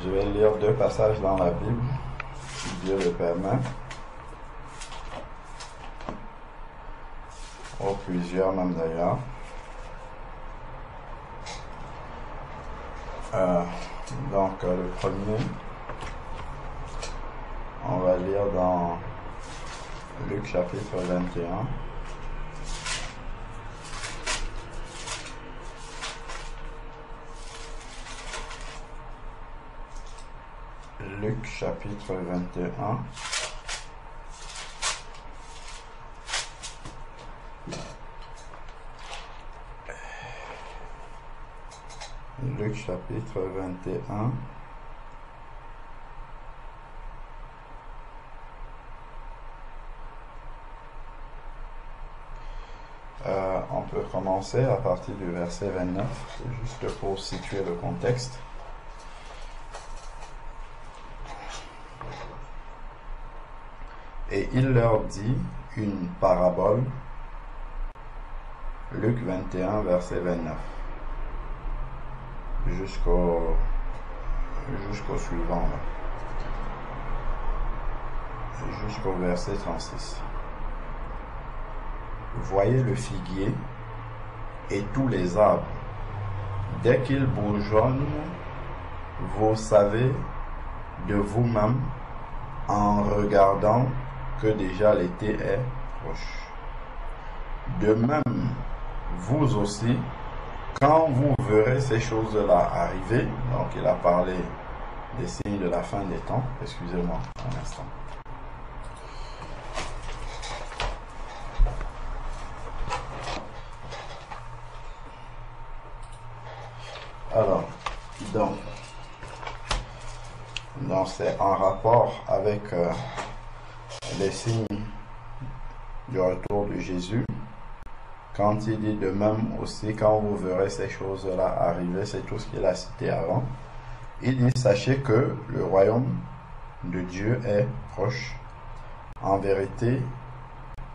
Je vais lire deux passages dans la Bible, si Dieu le permet. Ou plusieurs même d'ailleurs. Donc le premier, on va lire dans Luc chapitre 21. Luc chapitre 21. Luc chapitre 21. On peut commencer à partir du verset 29, juste pour situer le contexte. Et il leur dit une parabole, Luc 21, verset 29, jusqu'au suivant, là. Jusqu'au verset 36. Voyez le figuier et tous les arbres. Dès qu'ils bourgeonnent, vous savez de vous-même en regardant que déjà l'été est proche. De même, vous aussi, quand vous verrez ces choses-là arriver, donc il a parlé des signes de la fin des temps, excusez-moi un instant. Alors, donc c'est en rapport avec les signes du retour de Jésus. Quand il dit de même aussi, quand vous verrez ces choses-là arriver, c'est tout ce qu'il a cité avant. Il dit, sachez que le royaume de Dieu est proche. En vérité,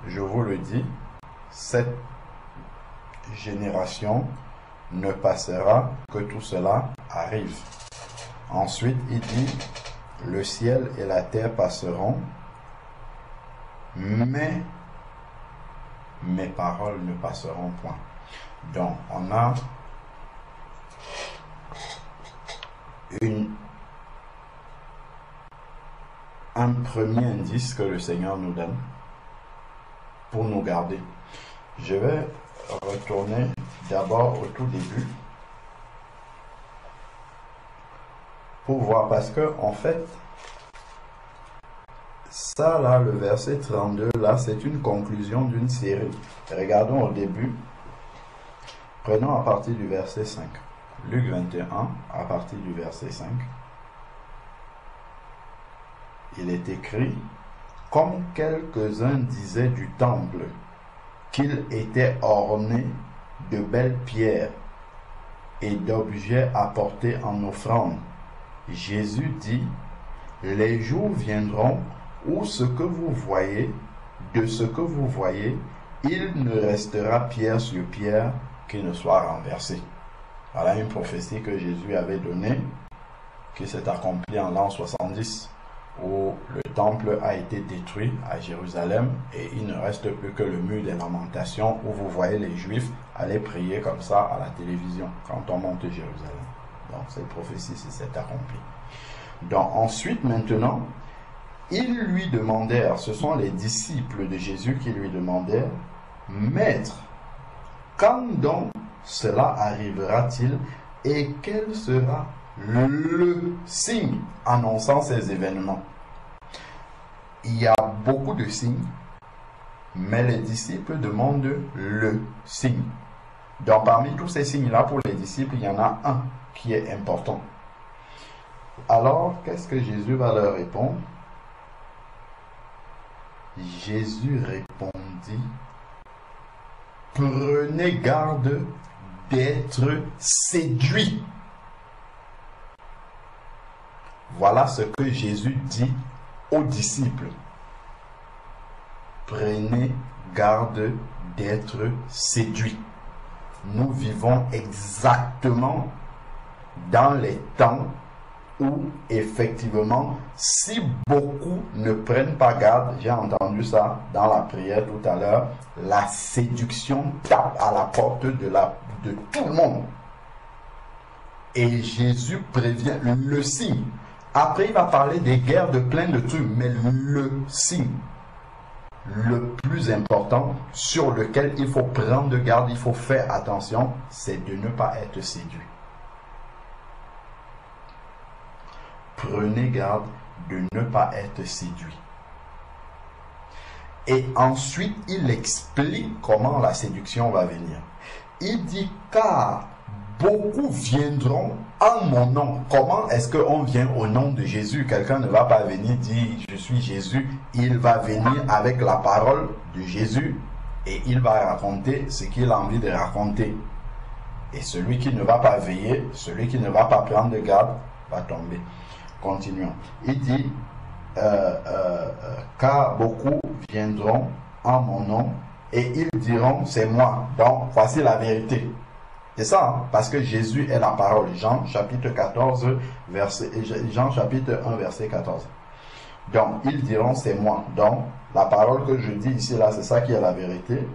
je vous le dis, cette génération ne passera que tout cela arrive. Ensuite, il dit, le ciel et la terre passeront, mais mes paroles ne passeront point. Donc, on a un premier indice que le Seigneur nous donne pour nous garder. Je vais retourner d'abord au tout début pour voir, parce que en fait ça là, le verset 32 là, c'est une conclusion d'une série. Regardons au début, prenons à partir du verset 5, Luc 21 à partir du verset 5. Il est écrit, comme quelques-uns disaient du temple qu'il était orné de belles pierres et d'objets apportés en offrande. Jésus dit, les jours viendront où ce que vous voyez, de ce que vous voyez, il ne restera pierre sur pierre qui ne soit renversé. Voilà une prophétie que Jésus avait donnée, qui s'est accomplie en l'an 70, où le temple a été détruit à Jérusalem et il ne reste plus que le mur des lamentations où vous voyez les Juifs aller prier comme ça à la télévision quand on monte Jérusalem. Donc cette prophétie s'est accomplie. Donc ensuite maintenant, ils lui demandèrent, ce sont les disciples de Jésus qui lui demandèrent, Maître, quand donc cela arrivera-t-il et quel sera le signe annonçant ces événements? Il y a beaucoup de signes, mais les disciples demandent le signe. Donc parmi tous ces signes-là, pour les disciples, il y en a un qui est important. Alors, qu'est-ce que Jésus va leur répondre? Jésus répondit, prenez garde d'être séduits. Voilà ce que Jésus dit aux disciples. Prenez garde d'être séduits. Nous vivons exactement dans les temps où effectivement, si beaucoup ne prennent pas garde, j'ai entendu ça dans la prière tout à l'heure, la séduction tape à la porte de tout le monde. Et Jésus prévient le signe. Après, il va parler des guerres, de plein de trucs, mais le signe le plus important sur lequel il faut prendre garde, il faut faire attention, c'est de ne pas être séduit. Prenez garde de ne pas être séduit. Et ensuite, il explique comment la séduction va venir. Il dit, car beaucoup viendront en mon nom. Comment est-ce qu'on vient au nom de Jésus? Quelqu'un ne va pas venir dire, je suis Jésus. Il va venir avec la parole de Jésus et il va raconter ce qu'il a envie de raconter. Et celui qui ne va pas veiller, celui qui ne va pas prendre garde, va tomber. Continuons. Il dit, car beaucoup viendront en mon nom et ils diront, c'est moi. Donc, voici la vérité. C'est ça, hein? Parce que Jésus est la parole. Jean chapitre 14, Jean chapitre 1, verset 14. Donc, ils diront, c'est moi. Donc, la parole que je dis ici, là, c'est ça qui est la vérité.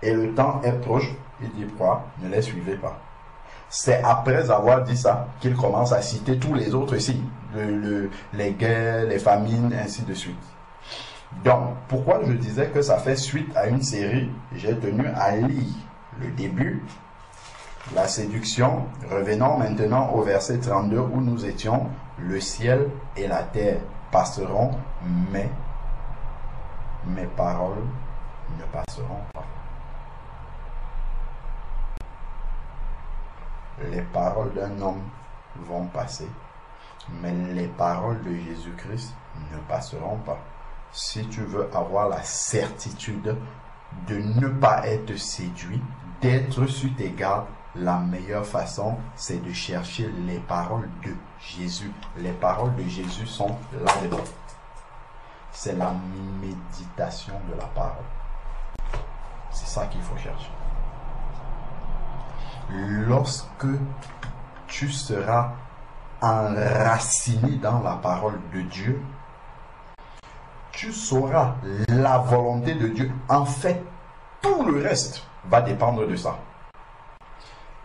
Et le temps est proche. Il dit quoi? Ne les suivez pas. C'est après avoir dit ça qu'il commence à citer tous les autres signes. Les guerres, les famines, ainsi de suite. Donc, pourquoi je disais que ça fait suite à une série? J'ai tenu à lire le début, la séduction. Revenons maintenant au verset 32 où nous étions. Le ciel et la terre passeront, mais mes paroles ne passeront pas. Les paroles d'un homme vont passer, mais les paroles de Jésus-Christ ne passeront pas. Si tu veux avoir la certitude de ne pas être séduit, d'être sur tes gardes, la meilleure façon, c'est de chercher les paroles de Jésus. Les paroles de Jésus sont là-dedans. C'est la méditation de la parole. C'est ça qu'il faut chercher. Lorsque tu seras enraciné dans la parole de Dieu, tu sauras la volonté de Dieu. En fait, tout le reste va dépendre de ça.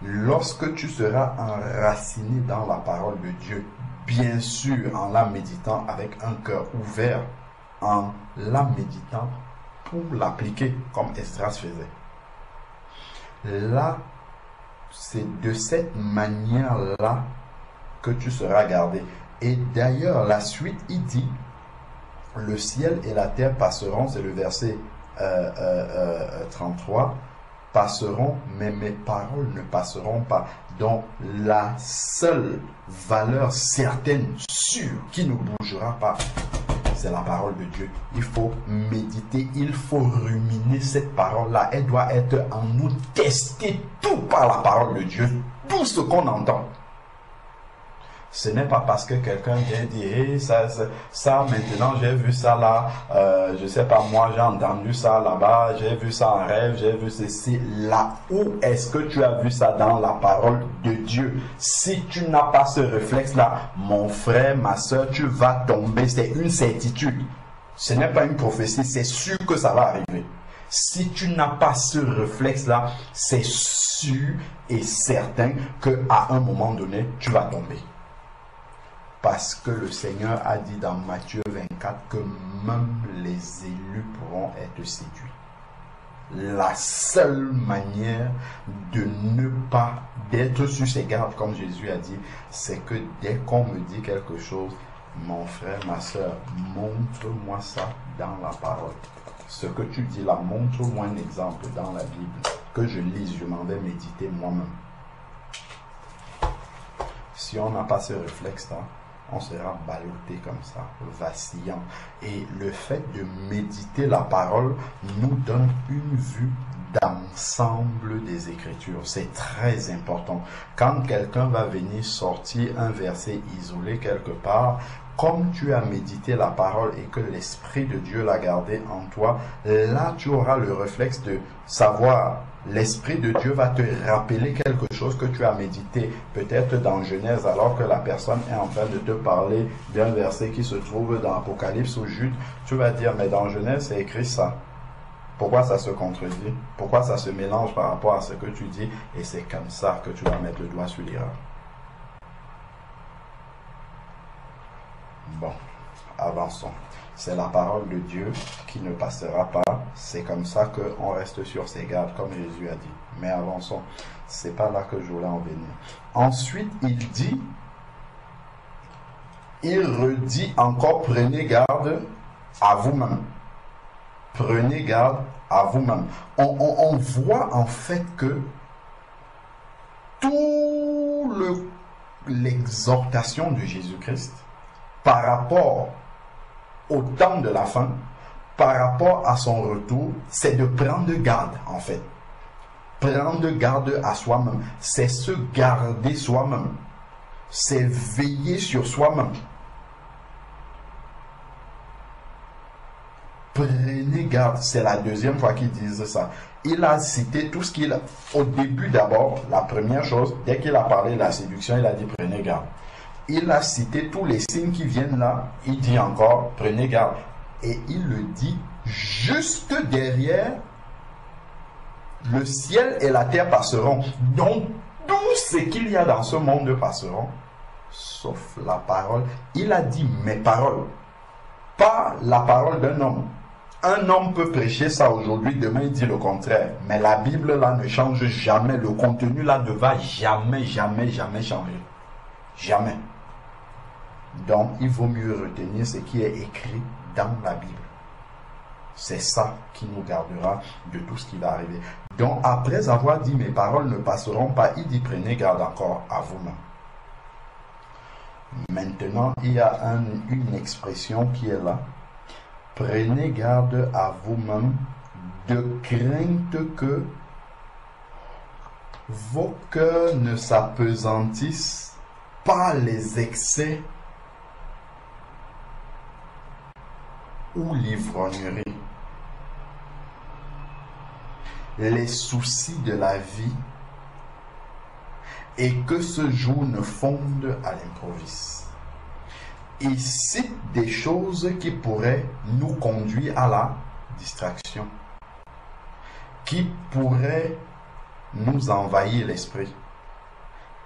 Lorsque tu seras enraciné dans la parole de Dieu, bien sûr en la méditant avec un cœur ouvert, en la méditant pour l'appliquer comme Esdras faisait. Là, c'est de cette manière-là que tu seras gardé. Et d'ailleurs, la suite, il dit, le ciel et la terre passeront, c'est le verset 33, passeront, mais mes paroles ne passeront pas. Donc, la seule valeur certaine, sûre, qui ne bougera pas, c'est la parole de Dieu. Il faut méditer, il faut ruminer cette parole-là. Elle doit être en nous, tester tout par la parole de Dieu, tout ce qu'on entend. Ce n'est pas parce que quelqu'un vient dire hey, ça maintenant j'ai vu ça là, je sais pas moi j'ai entendu ça là-bas, j'ai vu ça en rêve, j'ai vu ceci là. Où est-ce que tu as vu ça dans la parole de Dieu? Si tu n'as pas ce réflexe là, mon frère, ma soeur, tu vas tomber. C'est une certitude. Ce n'est pas une prophétie, c'est sûr que ça va arriver. Si tu n'as pas ce réflexe là, c'est sûr et certain que à un moment donné, tu vas tomber. Parce que le Seigneur a dit dans Matthieu 24 que même les élus pourront être séduits. La seule manière de ne pas d'être sur ses gardes, comme Jésus a dit, c'est que dès qu'on me dit quelque chose, mon frère, ma soeur, montre-moi ça dans la parole. Ce que tu dis là, montre-moi un exemple dans la Bible, que je lise, je m'en vais méditer moi-même. Si on n'a pas ce réflexe-là, on sera ballotté comme ça, vacillant. Et le fait de méditer la parole nous donne une vue d'ensemble des Écritures. C'est très important. Quand quelqu'un va venir sortir un verset isolé quelque part, comme tu as médité la parole et que l'Esprit de Dieu l'a gardé en toi, là tu auras le réflexe de savoir, l'Esprit de Dieu va te rappeler quelque chose que tu as médité, peut-être dans Genèse, alors que la personne est en train de te parler d'un verset qui se trouve dans Apocalypse ou Jude. Tu vas dire, mais dans Genèse, c'est écrit ça. Pourquoi ça se contredit? Pourquoi ça se mélange par rapport à ce que tu dis? Et c'est comme ça que tu vas mettre le doigt sur l'erreur. Bon, avançons. C'est la parole de Dieu qui ne passera pas. C'est comme ça qu'on reste sur ses gardes, comme Jésus a dit. Mais avançons. C'est pas là que je voulais en venir. Ensuite, il redit encore, prenez garde à vous-même. Prenez garde à vous-même. On voit en fait que toute l'exhortation de Jésus-Christ par rapport au temps de la fin, par rapport à son retour, c'est de prendre garde en fait. Prendre garde à soi-même. C'est se garder soi-même. C'est veiller sur soi-même. Prenez garde, c'est la deuxième fois qu'il dit ça. Il a cité tout ce qu'il a. Au début d'abord, la première chose, dès qu'il a parlé de la séduction, il a dit prenez garde. Il a cité tous les signes qui viennent là. Il dit encore prenez garde. Et il le dit juste derrière, le ciel et la terre passeront. Donc tout ce qu'il y a dans ce monde passeront, sauf la parole. Il a dit mes paroles, pas la parole d'un homme. Un homme peut prêcher ça aujourd'hui, demain il dit le contraire. Mais la Bible là ne change jamais. Le contenu là ne va jamais changer. Jamais. Donc il vaut mieux retenir ce qui est écrit dans la Bible. C'est ça qui nous gardera de tout ce qui va arriver. Donc après avoir dit mes paroles ne passeront pas, il dit prenez garde encore à vous-même. Maintenant il y a une expression qui est là. Prenez garde à vous-même de crainte que vos cœurs ne s'apesantissent par les excès ou l'ivrognerie, les soucis de la vie, et que ce jour ne fonde à l'improviste. Il cite des choses qui pourraient nous conduire à la distraction, qui pourraient nous envahir l'esprit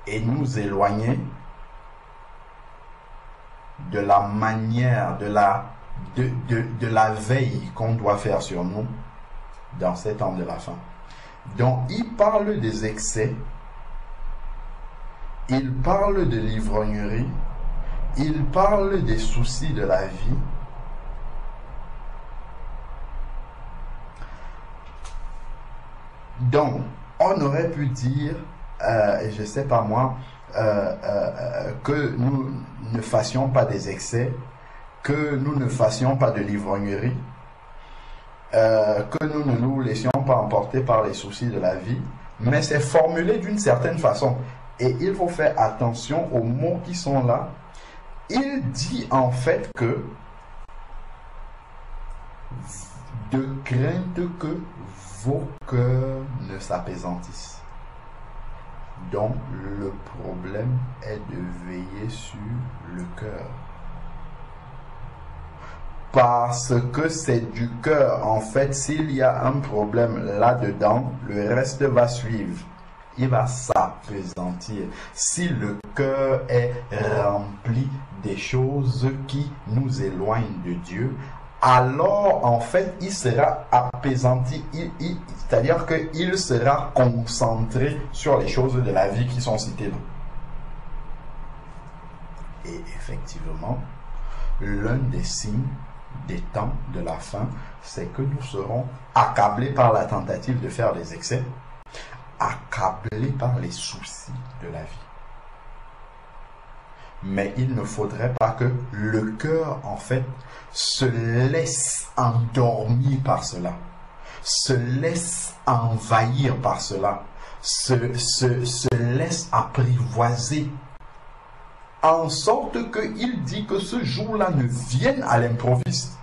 et nous éloigner de la manière, de la veille qu'on doit faire sur nous dans ces temps de la fin. Donc il parle des excès, il parle de l'ivrognerie, il parle des soucis de la vie. Donc, on aurait pu dire, je ne sais pas moi, que nous ne fassions pas des excès, que nous ne fassions pas de l'ivrognerie, que nous ne nous laissions pas emporter par les soucis de la vie, mais c'est formulé d'une certaine façon. Et il faut faire attention aux mots qui sont là. Il dit en fait que de crainte que vos cœurs ne s'apesantissent. Donc le problème est de veiller sur le cœur. Parce que c'est du cœur. En fait, s'il y a un problème là-dedans, le reste va suivre. Il va s'appesantir. Si le cœur est rempli des choses qui nous éloignent de Dieu, alors en fait il sera appesanti, c'est-à-dire qu'il sera concentré sur les choses de la vie qui sont citées là. Et effectivement, l'un des signes des temps de la fin, c'est que nous serons accablés par la tentative de faire des excès, accablés par les soucis de la vie. Mais il ne faudrait pas que le cœur, en fait, se laisse endormir par cela, se laisse envahir par cela, se laisse apprivoiser en sorte qu'il dit que ce jour-là ne vienne à l'improviste.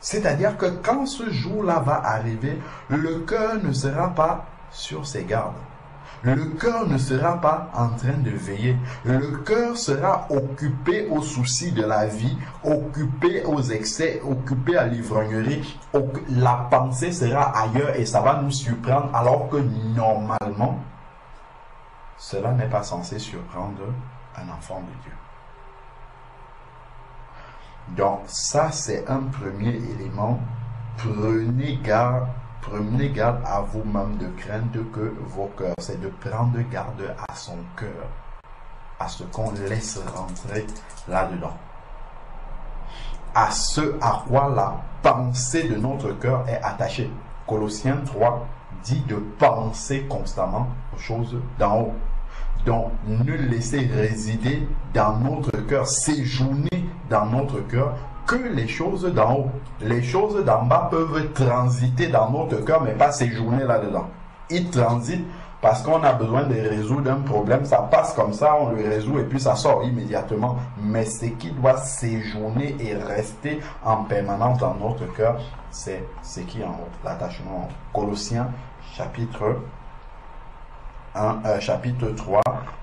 C'est-à-dire que quand ce jour-là va arriver, le cœur ne sera pas sur ses gardes. Le cœur ne sera pas en train de veiller. Le cœur sera occupé aux soucis de la vie, occupé aux excès, occupé à l'ivrognerie. La pensée sera ailleurs et ça va nous surprendre alors que normalement, cela n'est pas censé surprendre un enfant de Dieu. Donc ça, c'est un premier élément. Prenez garde à vous-même de craindre que vos cœurs. C'est de prendre garde à son cœur, à ce qu'on laisse rentrer là-dedans, à ce à quoi la pensée de notre cœur est attachée. Colossiens 3 dit de penser constamment aux choses d'en haut. Donc, ne laissez résider dans notre cœur, séjourner dans notre cœur, que les choses d'en haut. Les choses d'en bas peuvent transiter dans notre cœur, mais pas séjourner là-dedans. Ils transitent parce qu'on a besoin de résoudre un problème. Ça passe comme ça, on le résout et puis ça sort immédiatement. Mais ce qui doit séjourner et rester en permanence dans notre cœur, c'est ce qui est en haut, l'attachement en haut. Colossiens chapitre 3,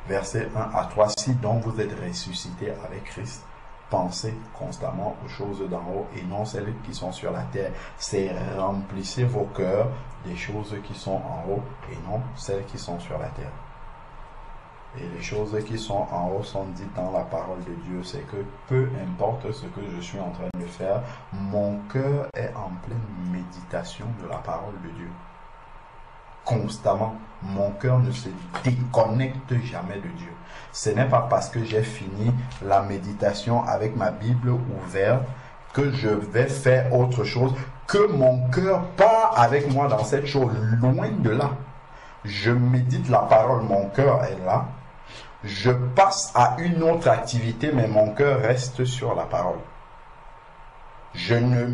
versets 1 à 3. Si donc vous êtes ressuscités avec Christ, pensez constamment aux choses d'en haut et non celles qui sont sur la terre. C'est remplissez vos cœurs des choses qui sont en haut et non celles qui sont sur la terre. Et les choses qui sont en haut sont dites dans la parole de Dieu. C'est que peu importe ce que je suis en train de faire, mon cœur est en pleine méditation de la parole de Dieu. Constamment, mon cœur ne se déconnecte jamais de Dieu. Ce n'est pas parce que j'ai fini la méditation avec ma Bible ouverte que je vais faire autre chose, que mon cœur part avec moi dans cette chose, loin de là. Je médite la parole, mon cœur est là. Je passe à une autre activité, mais mon cœur reste sur la parole. Je ne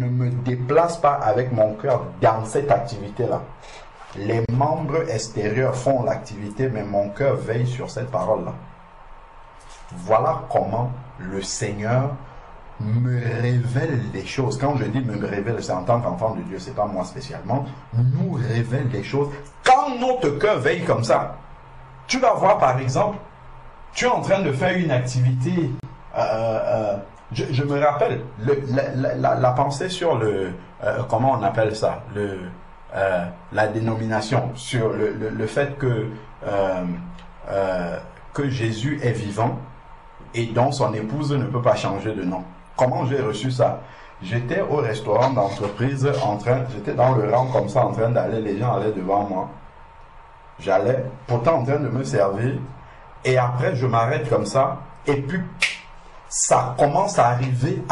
me déplace pas avec mon cœur dans cette activité-là. Les membres extérieurs font l'activité, mais mon cœur veille sur cette parole-là. Voilà comment le Seigneur me révèle des choses. Quand je dis me révèle, c'est en tant qu'enfant de Dieu, c'est pas moi spécialement. Nous révèle des choses. Quand notre cœur veille comme ça, tu vas voir par exemple, tu es en train de faire une activité. Je me rappelle la pensée sur le comment on appelle ça, la dénomination, sur le fait que Jésus est vivant et dont son épouse ne peut pas changer de nom. Comment j'ai reçu ça? J'étais au restaurant d'entreprise j'étais dans le rang comme ça en train d'aller, les gens allaient devant moi. J'allais pourtant en train de me servir et après je m'arrête comme ça et puis ça commence à arriver.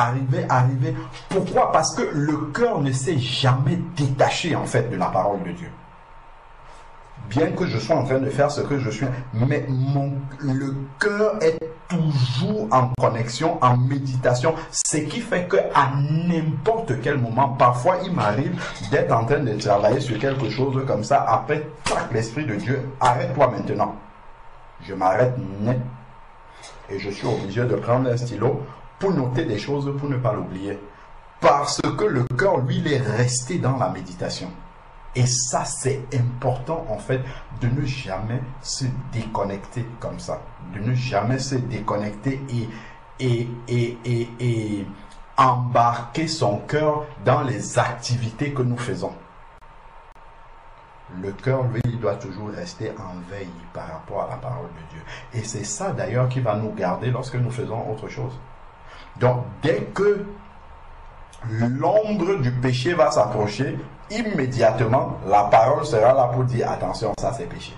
Pourquoi? Parce que le cœur ne s'est jamais détaché en fait de la parole de Dieu. Bien que je sois en train de faire ce que je suis, mais le cœur est toujours en connexion, en méditation. Ce qui fait qu'à n'importe quel moment, parfois il m'arrive d'être en train de travailler sur quelque chose comme ça. Après, l'Esprit de Dieu, arrête-toi maintenant. Je m'arrête net. Et je suis obligé de prendre un stylo pour noter des choses, pour ne pas l'oublier. Parce que le cœur, lui, il est resté dans la méditation. Et ça, c'est important, en fait, de ne jamais se déconnecter comme ça. De ne jamais se déconnecter et embarquer son cœur dans les activités que nous faisons. Le cœur, lui, il doit toujours rester en veille par rapport à la parole de Dieu. Et c'est ça d'ailleurs qui va nous garder lorsque nous faisons autre chose. Donc, dès que l'ombre du péché va s'approcher, immédiatement, la parole sera là pour dire, attention, ça c'est péché.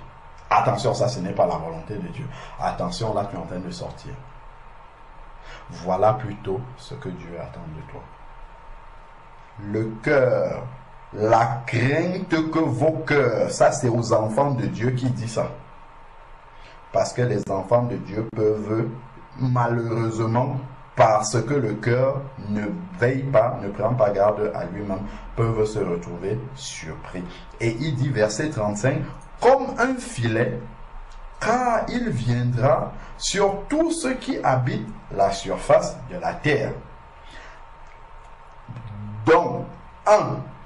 Attention, ça ce n'est pas la volonté de Dieu. Attention, là tu es en train de sortir. Voilà plutôt ce que Dieu attend de toi. Le cœur. La crainte que vos cœurs, ça c'est aux enfants de Dieu qui dit ça. Parce que les enfants de Dieu peuvent malheureusement, parce que le cœur ne veille pas, ne prend pas garde à lui-même, peuvent se retrouver surpris. Et il dit verset 35, comme un filet car il viendra sur tous ceux qui habitent la surface de la terre. Donc,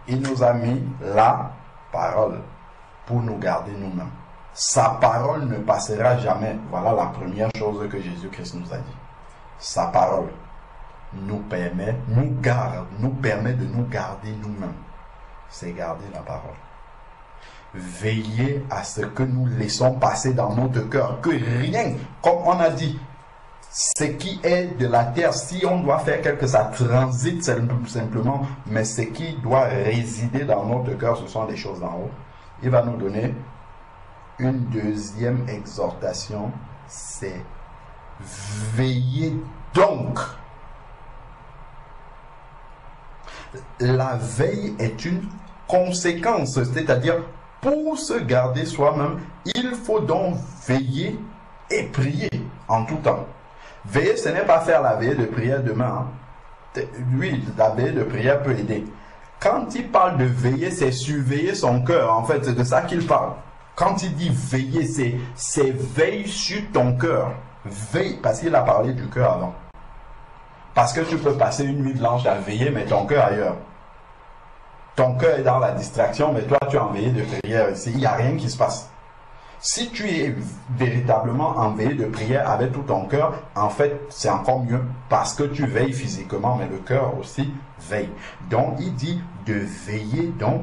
il nous a mis la parole pour nous garder nous-mêmes. Sa parole ne passera jamais. Voilà la première chose que Jésus-Christ nous a dit. Sa parole nous permet de nous garder nous-mêmes. C'est garder la parole. Veiller à ce que nous laissons passer dans notre cœur. Que rien, comme on a dit, ce qui est de la terre, si on doit faire quelque chose, ça transite simplement, mais ce qui doit résider dans notre cœur, ce sont les choses d'en haut. Il va nous donner une deuxième exhortation, c'est veiller donc. La veille est une conséquence, c'est-à-dire pour se garder soi-même, il faut donc veiller et prier en tout temps. Veiller, ce n'est pas faire la veille de prière demain. Oui, la veille de prière peut aider. Quand il parle de veiller, c'est surveiller son cœur. En fait, c'est de ça qu'il parle. Quand il dit veiller, c'est veille sur ton cœur. Veille, parce qu'il a parlé du cœur avant. Parce que tu peux passer une nuit blanche à veiller, mais ton cœur ailleurs. Ton cœur est dans la distraction, mais toi, tu es en veillée de prière ici. Il n'y a rien qui se passe. Si tu es véritablement en veillée de prière avec tout ton cœur, en fait, c'est encore mieux parce que tu veilles physiquement, mais le cœur aussi veille. Donc, il dit de veiller donc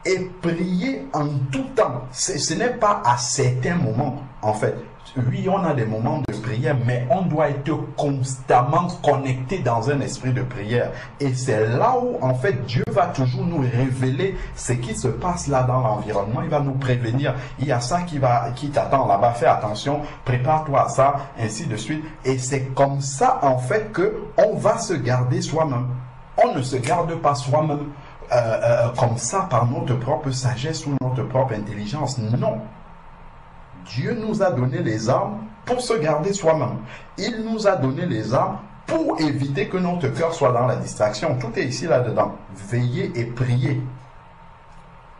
et prier en tout temps. Ce n'est pas à certains moments, en fait. Oui, on a des moments de prière, mais on doit être constamment connecté dans un esprit de prière. Et c'est là où, en fait, Dieu va toujours nous révéler ce qui se passe là dans l'environnement. Il va nous prévenir. Il y a ça qui t'attend là-bas. Fais attention, prépare-toi à ça, ainsi de suite. Et c'est comme ça, en fait, qu'on va se garder soi-même. On ne se garde pas soi-même comme ça par notre propre sagesse ou notre propre intelligence. Non. Dieu nous a donné les armes pour se garder soi-même. Il nous a donné les armes pour éviter que notre cœur soit dans la distraction. Tout est ici là-dedans. Veiller et prier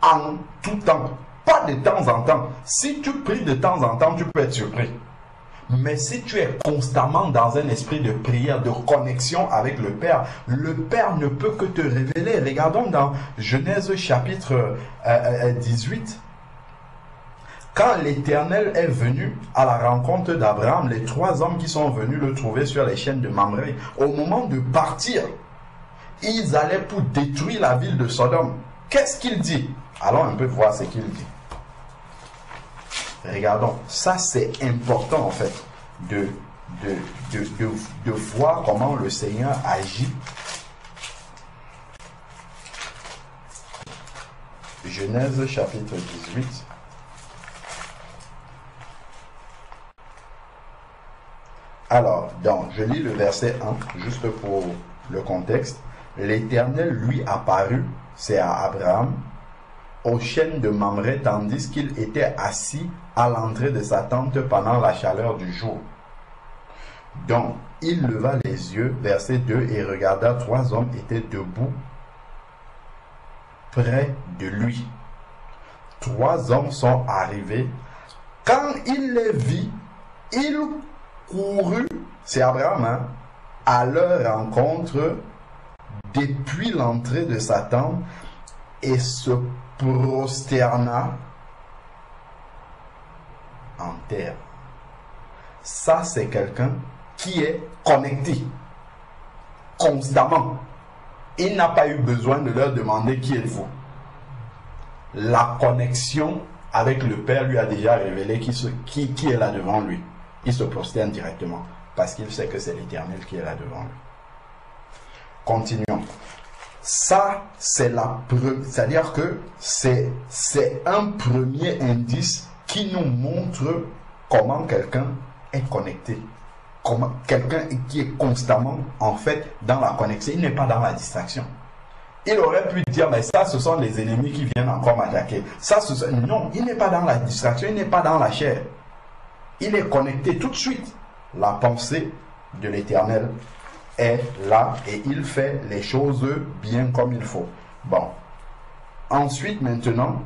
en tout temps. Pas de temps en temps. Si tu pries de temps en temps, tu peux être surpris. Mais si tu es constamment dans un esprit de prière, de connexion avec le Père ne peut que te révéler. Regardons dans Genèse chapitre 18. Quand l'Éternel est venu à la rencontre d'Abraham, les 3 hommes qui sont venus le trouver sur les chaînes de Mamré, au moment de partir, ils allaient pour détruire la ville de Sodome. Qu'est-ce qu'il dit? Allons un peu voir ce qu'il dit. Regardons, ça c'est important en fait, de voir comment le Seigneur agit. Genèse chapitre 18. Alors, donc, je lis le verset 1, juste pour le contexte. L'Éternel lui apparut, c'est à Abraham, aux chaînes de Mamré, tandis qu'il était assis à l'entrée de sa tente pendant la chaleur du jour. Donc, il leva les yeux, verset 2, et regarda, 3 hommes étaient debout près de lui. 3 hommes sont arrivés. Quand il les vit, il courut, c'est Abraham, hein, à leur rencontre depuis l'entrée de sa tente et se prosterna en terre. Ça, c'est quelqu'un qui est connecté constamment. Il n'a pas eu besoin de leur demander qui êtes-vous. La connexion avec le Père lui a déjà révélé qui est là devant lui. Il se prosterne directement parce qu'il sait que c'est l'Éternel qui est là devant lui. Continuons. Ça, c'est-à-dire que c'est un premier indice qui nous montre comment quelqu'un est connecté. Comment quelqu'un qui est constamment, en fait, dans la connexion. Il n'est pas dans la distraction. Il aurait pu dire, mais ça, ce sont les ennemis qui viennent encore m'attaquer. Non, il n'est pas dans la distraction, il n'est pas dans la chair. Il est connecté tout de suite. La pensée de l'Éternel est là et il fait les choses bien comme il faut. Bon. Ensuite, maintenant,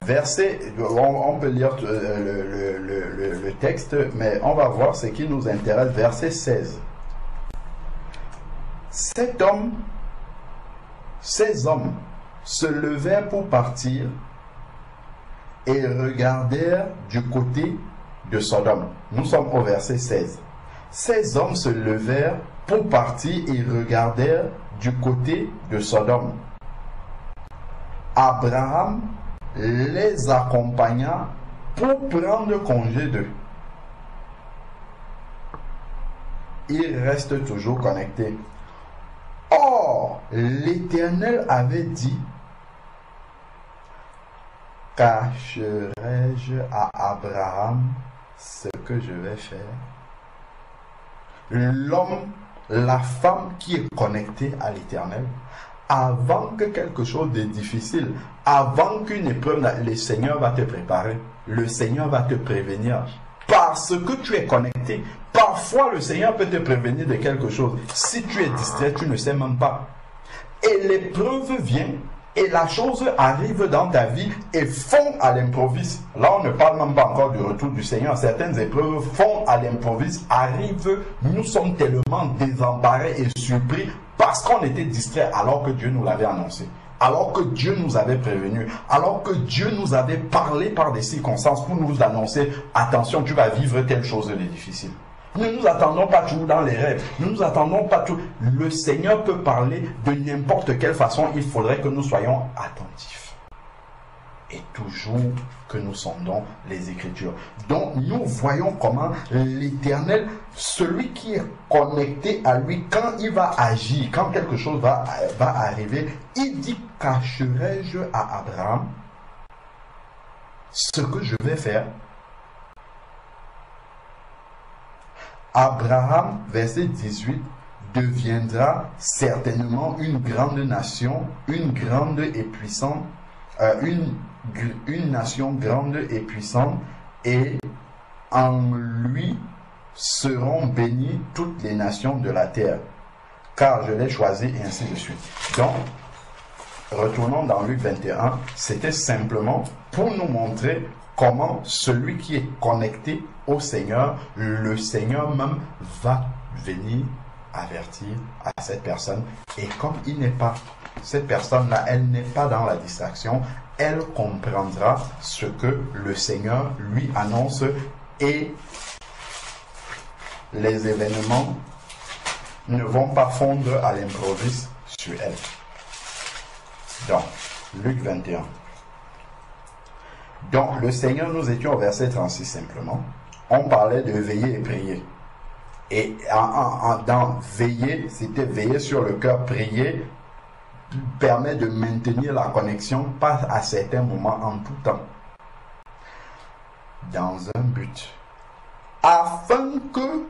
Verset, on peut lire le texte, mais on va voir ce qui nous intéresse. Verset 16. Ces hommes se levèrent pour partir et regardèrent du côté de Sodome. Nous sommes au verset 16. Ces hommes se levèrent pour partir et regardèrent du côté de Sodome. Abraham les accompagna pour prendre congé d'eux. Ils restent toujours connectés. Or, l'Éternel avait dit: cacherai-je à Abraham ce que je vais faire? L'homme, la femme qui est connectée à l'Éternel, avant que quelque chose de difficile, avant qu'une épreuve, le Seigneur va te préparer, le Seigneur va te prévenir. Parce que tu es connecté. Parfois, le Seigneur peut te prévenir de quelque chose. Si tu es distrait, tu ne sais même pas. Et l'épreuve vient, et la chose arrive dans ta vie et fond à l'improviste. Là, on ne parle même pas encore du retour du Seigneur. Certaines épreuves font à l'improviste, arrivent. Nous sommes tellement désemparés et surpris parce qu'on était distrait alors que Dieu nous l'avait annoncé. Alors que Dieu nous avait prévenu, alors que Dieu nous avait parlé par des circonstances pour nous annoncer: attention, tu vas vivre telle chose de difficile. Nous ne nous attendons pas toujours dans les rêves. Nous ne nous attendons pas tout. Le Seigneur peut parler de n'importe quelle façon. Il faudrait que nous soyons attentifs. Et toujours que nous sondons les Écritures. Donc nous voyons comment l'Éternel, celui qui est connecté à lui, quand il va agir, quand quelque chose va arriver, il dit: cacherai-je à Abraham ce que je vais faire? Abraham, verset 18, deviendra certainement une grande nation, une grande et puissante, une nation grande et puissante, et en lui seront bénies toutes les nations de la terre, car je l'ai choisi, et ainsi de suite. Donc, retournons dans Luc 21, c'était simplement pour nous montrer comment celui qui est connecté au Seigneur, le Seigneur même va venir avertir à cette personne. Et comme il n'est pas, cette personne-là, elle n'est pas dans la distraction, elle comprendra ce que le Seigneur lui annonce et les événements ne vont pas fondre à l'improviste sur elle. Donc, Luc 21. Donc, le Seigneur, nous étions au verset 36 simplement. On parlait de veiller et prier. Et dans veiller, c'était veiller sur le cœur, prier permet de maintenir la connexion, pas à certains moments, en tout temps. Dans un but. Afin que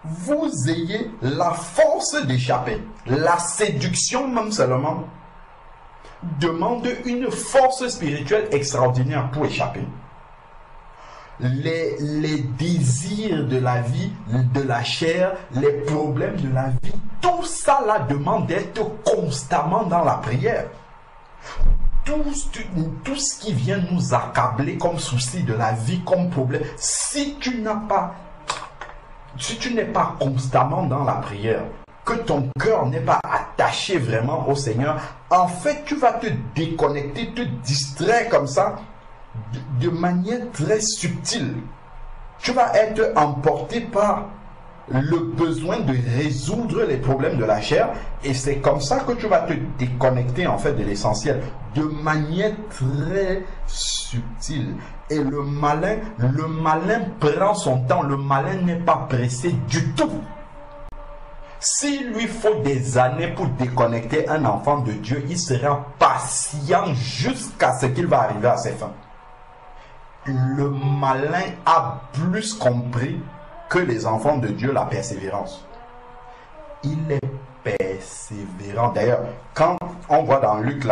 vous ayez la force d'échapper. La séduction même seulement demande une force spirituelle extraordinaire pour échapper. Les désirs de la vie, de la chair, les problèmes de la vie, tout ça là demande d'être constamment dans la prière. Tout ce qui vient nous accabler comme souci de la vie, comme problème, si tu n'es pas constamment dans la prière, que ton cœur n'est pas attaché vraiment au Seigneur, en fait, tu vas te déconnecter, te distraire comme ça, de manière très subtile. Tu vas être emporté par le besoin de résoudre les problèmes de la chair, et c'est comme ça que tu vas te déconnecter en fait de l'essentiel, de manière très subtile. Et le malin prend son temps, le malin n'est pas pressé du tout. S'il lui faut des années pour déconnecter un enfant de Dieu, il sera patient jusqu'à ce qu'il va arriver à ses fins. Le malin a plus compris que les enfants de Dieu la persévérance. Il est persévérant. D'ailleurs, quand on voit dans Luc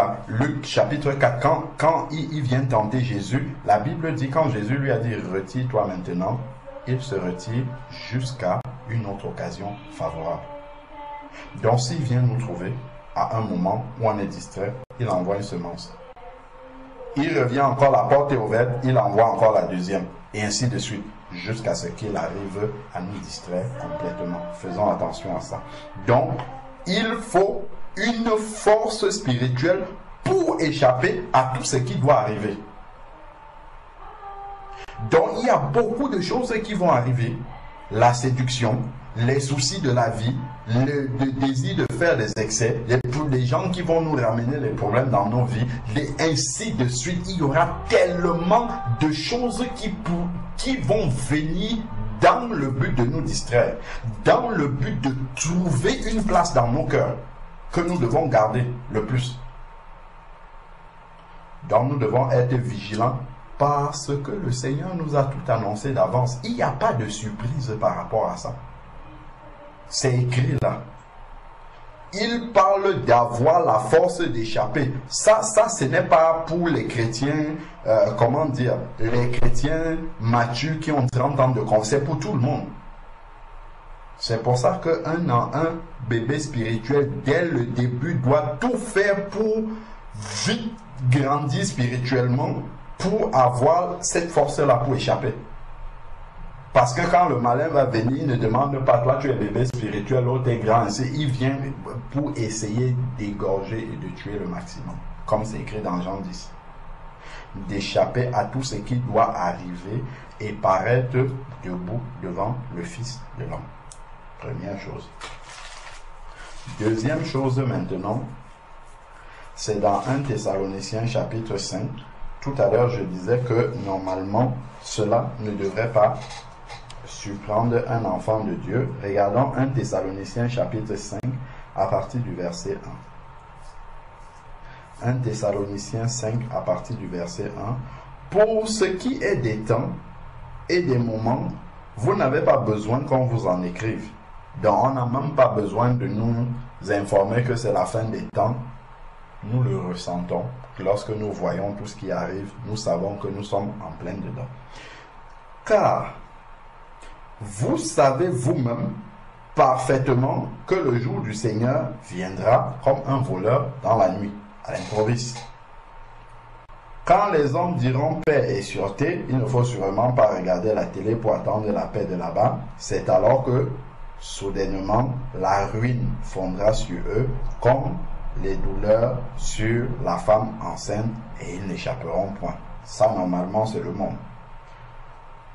chapitre 4, quand il vient tenter Jésus, la Bible dit, quand Jésus lui a dit « Retire-toi maintenant », il se retire jusqu'à une autre occasion favorable. Donc s'il vient nous trouver à un moment où on est distrait, il envoie une semence. il revient encore, la porte est ouverte, il envoie encore la deuxième, et ainsi de suite, jusqu'à ce qu'il arrive à nous distraire complètement. Faisons attention à ça. Donc, il faut une force spirituelle pour échapper à tout ce qui doit arriver. Donc, il y a beaucoup de choses qui vont arriver. La séduction, les soucis de la vie, le désir de faire des excès, les gens qui vont nous ramener les problèmes dans nos vies, ainsi de suite. Il y aura tellement de choses qui vont venir dans le but de nous distraire, dans le but de trouver une place dans nos cœurs que nous devons garder le plus. Donc nous devons être vigilants parce que le Seigneur nous a tout annoncé d'avance. Il n'y a pas de surprise par rapport à ça. C'est écrit là. Il parle d'avoir la force d'échapper. Ça, ce n'est pas pour les chrétiens, comment dire, les chrétiens matures qui ont 30 ans de conversion. C'est pour tout le monde. C'est pour ça un bébé spirituel, dès le début, doit tout faire pour vite grandir spirituellement, pour avoir cette force-là pour échapper. Parce que quand le malin va venir, il ne demande pas, toi tu es bébé spirituel, l'autre est grand, il vient pour essayer d'égorger et de tuer le maximum. Comme c'est écrit dans Jean 10. D'échapper à tout ce qui doit arriver et paraître debout devant le Fils de l'homme. Première chose. Deuxième chose maintenant, c'est dans 1 Thessaloniciens chapitre 5. Tout à l'heure, je disais que normalement, cela ne devrait pas surprendre un enfant de Dieu. Regardons 1 Thessaloniciens chapitre 5 à partir du verset 1. 1 Thessaloniciens 5 à partir du verset 1. Pour ce qui est des temps et des moments, vous n'avez pas besoin qu'on vous en écrive. Donc on n'a même pas besoin de nous informer que c'est la fin des temps. Nous le ressentons. Lorsque nous voyons tout ce qui arrive, nous savons que nous sommes en plein dedans. Car vous savez vous-même parfaitement que le jour du Seigneur viendra comme un voleur dans la nuit, à l'improviste. Quand les hommes diront paix et sûreté, il ne faut sûrement pas regarder la télé pour attendre la paix de là-bas. C'est alors que, soudainement, la ruine fondra sur eux comme les douleurs sur la femme enceinte et ils n'échapperont point. Ça, normalement, c'est le monde.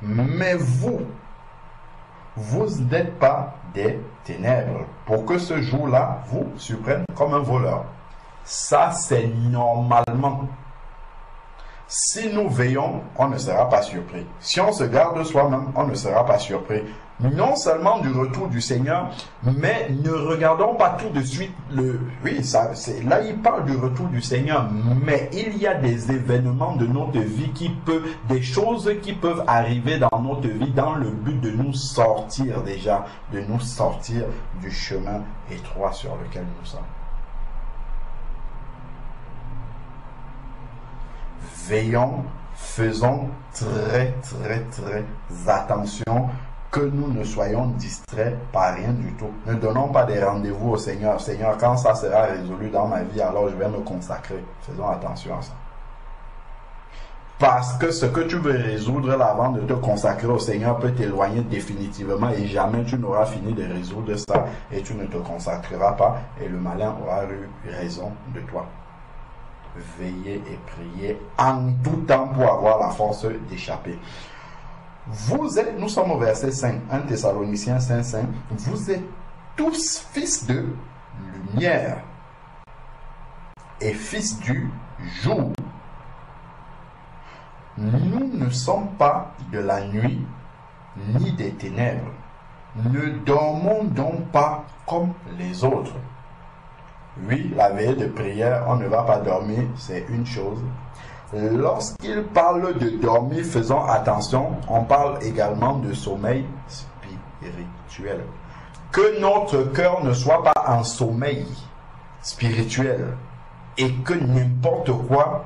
Mais vous n'êtes pas des ténèbres pour que ce jour-là vous surprenne comme un voleur. Ça, c'est normalement. Si nous veillons, on ne sera pas surpris. Si on se garde soi-même, on ne sera pas surpris. Non seulement du retour du Seigneur, mais ne regardons pas tout de suite là il parle du retour du Seigneur, mais il y a des événements de notre vie des choses qui peuvent arriver dans notre vie dans le but de nous sortir déjà, de nous sortir du chemin étroit sur lequel nous sommes. Veillons, faisons très attention que nous ne soyons distraits par rien du tout. Ne donnons pas des rendez-vous au Seigneur. Seigneur, quand ça sera résolu dans ma vie, alors je vais me consacrer. Faisons attention à ça. Parce que ce que tu veux résoudre là avant de te consacrer au Seigneur peut t'éloigner définitivement et jamais tu n'auras fini de résoudre ça et tu ne te consacreras pas et le malin aura eu raison de toi. Veillez et priez en tout temps pour avoir la force d'échapper. Nous sommes au verset 5, 1 Thessaloniciens 5, 5. Vous êtes tous fils de lumière et fils du jour. Nous ne sommes pas de la nuit ni des ténèbres. Ne dormons donc pas comme les autres. Oui, la veille de prière, on ne va pas dormir, c'est une chose. Lorsqu'il parle de dormir, faisons attention, on parle également de sommeil spirituel. Que notre cœur ne soit pas en sommeil spirituel et que n'importe quoi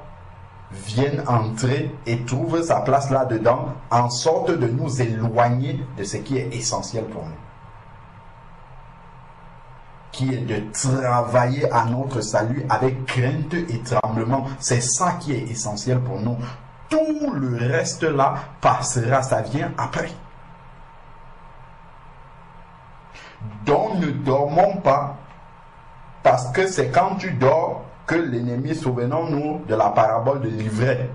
vienne entrer et trouve sa place là-dedans en sorte de nous éloigner de ce qui est essentiel pour nous. qui est de travailler à notre salut avec crainte et tremblement. C'est ça qui est essentiel pour nous. Tout le reste là passera, ça vient après. Donc ne dormons pas, parce que c'est quand tu dors que l'ennemi, souvenons-nous de la parabole de l'ivraie.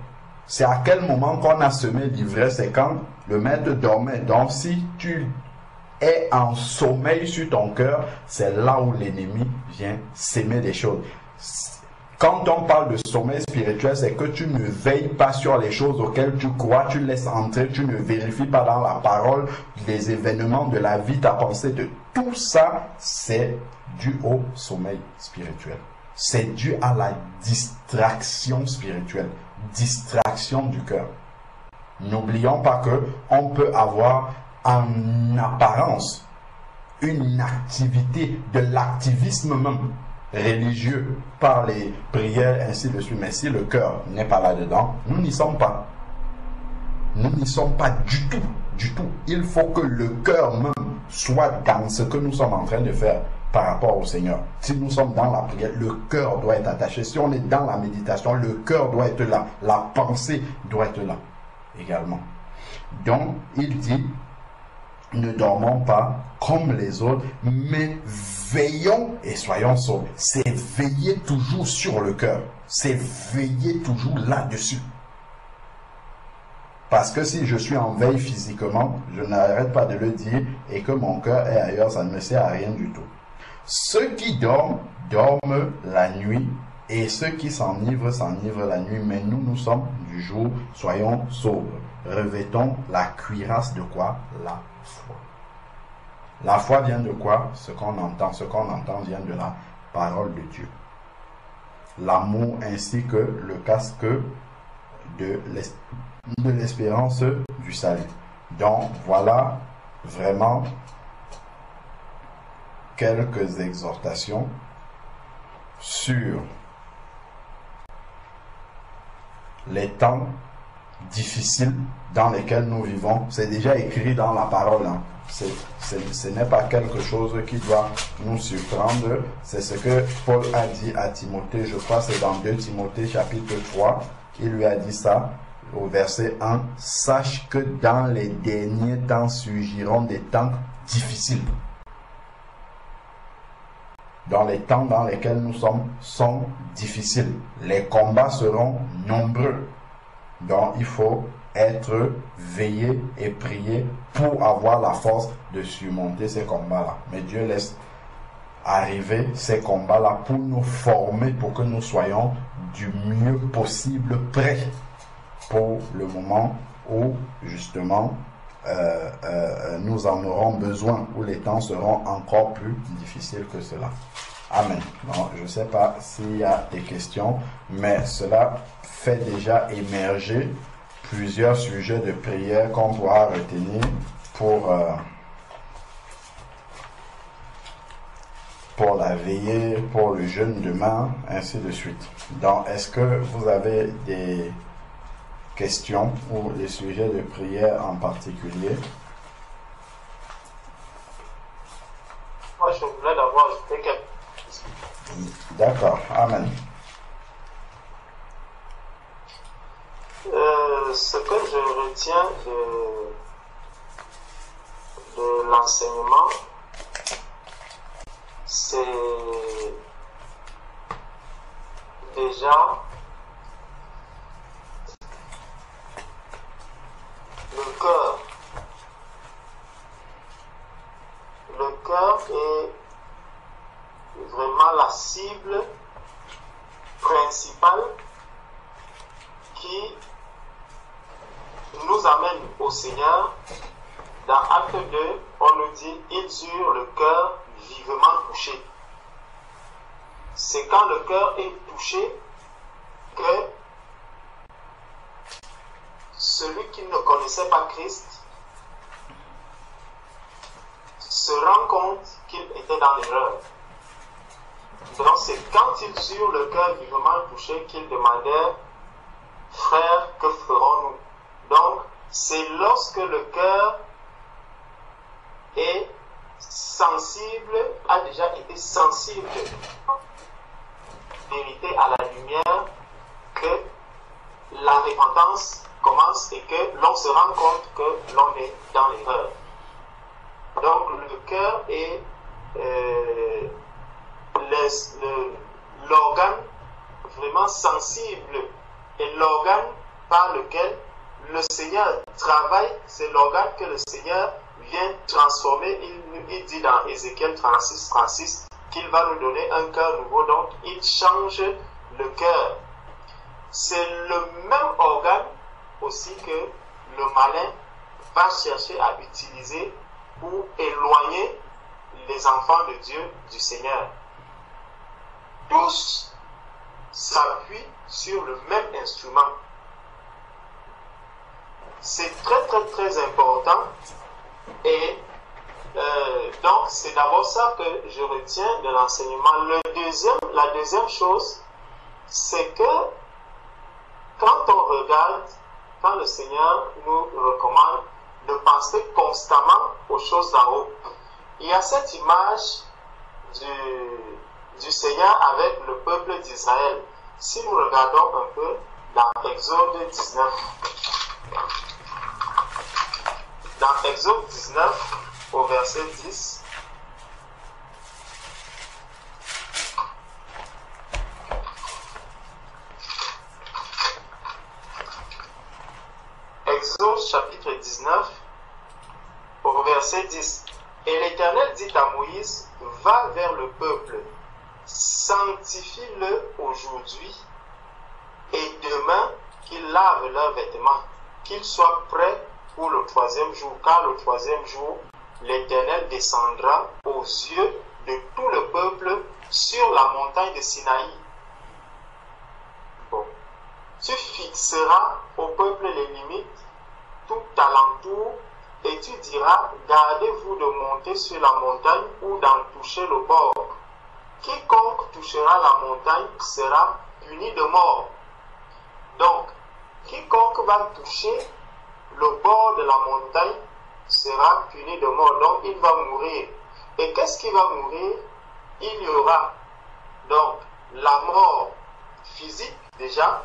C'est à quel moment qu'on a semé l'ivraie? C'est quand le maître dormait. Donc si tu es en sommeil sur ton cœur, c'est là où l'ennemi vient s'aimer des choses. Quand on parle de sommeil spirituel, c'est que tu ne veilles pas sur les choses auxquelles tu crois, tu laisses entrer, tu ne vérifies pas dans la parole les événements de la vie, ta pensée, de tout ça, c'est dû au sommeil spirituel. C'est dû à la distraction spirituelle, distraction du cœur. N'oublions pas que on peut avoir en apparence une activité, de l'activisme même religieux par les prières ainsi de suite, mais si le cœur n'est pas là-dedans, nous n'y sommes pas. Nous n'y sommes pas du tout, du tout. Il faut que le cœur même soit dans ce que nous sommes en train de faire par rapport au Seigneur. Si nous sommes dans la prière, le cœur doit être attaché. Si on est dans la méditation, le cœur doit être là. La pensée doit être là également. Donc, il dit, ne dormons pas comme les autres, mais veillons et soyons sobres. C'est veiller toujours sur le cœur. C'est veiller toujours là-dessus. Parce que si je suis en veille physiquement, je n'arrête pas de le dire, et que mon cœur est ailleurs, ça ne me sert à rien du tout. Ceux qui dorment, dorment la nuit, et ceux qui s'enivrent, s'enivrent la nuit. Mais nous, nous sommes du jour, soyons sobres. Revêtons la cuirasse de quoi? La foi. La foi vient de quoi? Ce qu'on entend. Ce qu'on entend vient de la parole de Dieu. L'amour ainsi que le casque de l'espérance du salut. Donc, voilà vraiment quelques exhortations sur les temps difficiles dans lesquels nous vivons. C'est déjà écrit dans la parole. Ce n'est pas quelque chose qui doit nous surprendre. C'est ce que Paul a dit à Timothée. Je crois que c'est dans 2 Timothée chapitre 3. Il lui a dit ça au verset 1. Sache que dans les derniers temps surgiront des temps difficiles. Dans les temps dans lesquels nous sommes sont difficiles. Les combats seront nombreux. Donc il faut être veillé et prier pour avoir la force de surmonter ces combats-là. Mais Dieu laisse arriver ces combats-là pour nous former, pour que nous soyons du mieux possible prêts pour le moment où justement nous en aurons besoin, où les temps seront encore plus difficiles que cela. Amen. Non, je ne sais pas s'il y a des questions, mais cela fait déjà émerger plusieurs sujets de prière qu'on pourra retenir pour la veillée, pour le jeûne demain, ainsi de suite. Donc, est-ce que vous avez des questions ou des sujets de prière en particulier? Moi, je voulais d'abord ajouter quelque chose. D'accord. Amen. Ce que je retiens de l'enseignement, c'est déjà le cœur. Le cœur est vraiment la cible principale qui nous amène au Seigneur. Dans Acte 2, on nous dit « Ils eurent le cœur vivement touché ». C'est quand le cœur est touché que celui qui ne connaissait pas Christ se rend compte qu'il était dans l'erreur. Donc c'est quand ils eurent le cœur vivement touché qu'ils demandèrent « Frères, que ferons-nous » Donc c'est lorsque le cœur est a déjà été sensible, vérité à la lumière, que la repentance commence et que l'on se rend compte que l'on est dans l'erreur. Donc le cœur est l'organe vraiment sensible et l'organe par lequel le Seigneur travaille, c'est l'organe que le Seigneur vient transformer. Il dit dans Ézéchiel 36 qu'il va nous donner un cœur nouveau, donc il change le cœur. C'est le même organe aussi que le malin va chercher à utiliser pour éloigner les enfants de Dieu du Seigneur. Tous s'appuient sur le même instrument. C'est très important et donc c'est d'abord ça que je retiens de l'enseignement. La deuxième chose, c'est que quand on regarde, quand le Seigneur nous recommande de penser constamment aux choses d'en haut, il y a cette image du Seigneur avec le peuple d'Israël. Si nous regardons un peu dans Exode 19, au verset 10, Exode chapitre 19, au verset 10. Et l'Éternel dit à Moïse, va vers le peuple, sanctifie-le aujourd'hui, et demain qu'ils lavent leurs vêtements, qu'ils soient prêts pour le troisième jour, car le troisième jour, l'Éternel descendra aux yeux de tout le peuple sur la montagne de Sinaï. Bon. Tu fixeras au peuple les limites tout alentour, et tu diras, gardez-vous de monter sur la montagne ou d'en toucher le bord. Quiconque touchera la montagne sera puni de mort. Donc, quiconque va toucher le bord de la montagne sera puni de mort. Donc, il va mourir. Et qu'est-ce qui va mourir? Il y aura donc la mort physique déjà,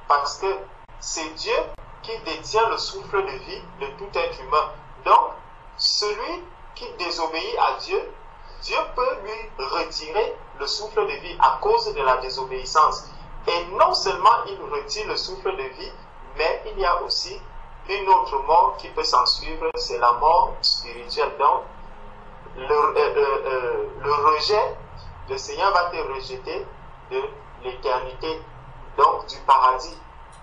parce que c'est Dieu qui détient le souffle de vie de tout être humain. Donc, celui qui désobéit à Dieu, Dieu peut lui retirer le souffle de vie à cause de la désobéissance. Et non seulement il retire le souffle de vie, mais il y a aussi une autre mort qui peut s'en suivre, c'est la mort spirituelle. Donc, le rejet, le Seigneur va te rejeter de l'éternité, donc du paradis.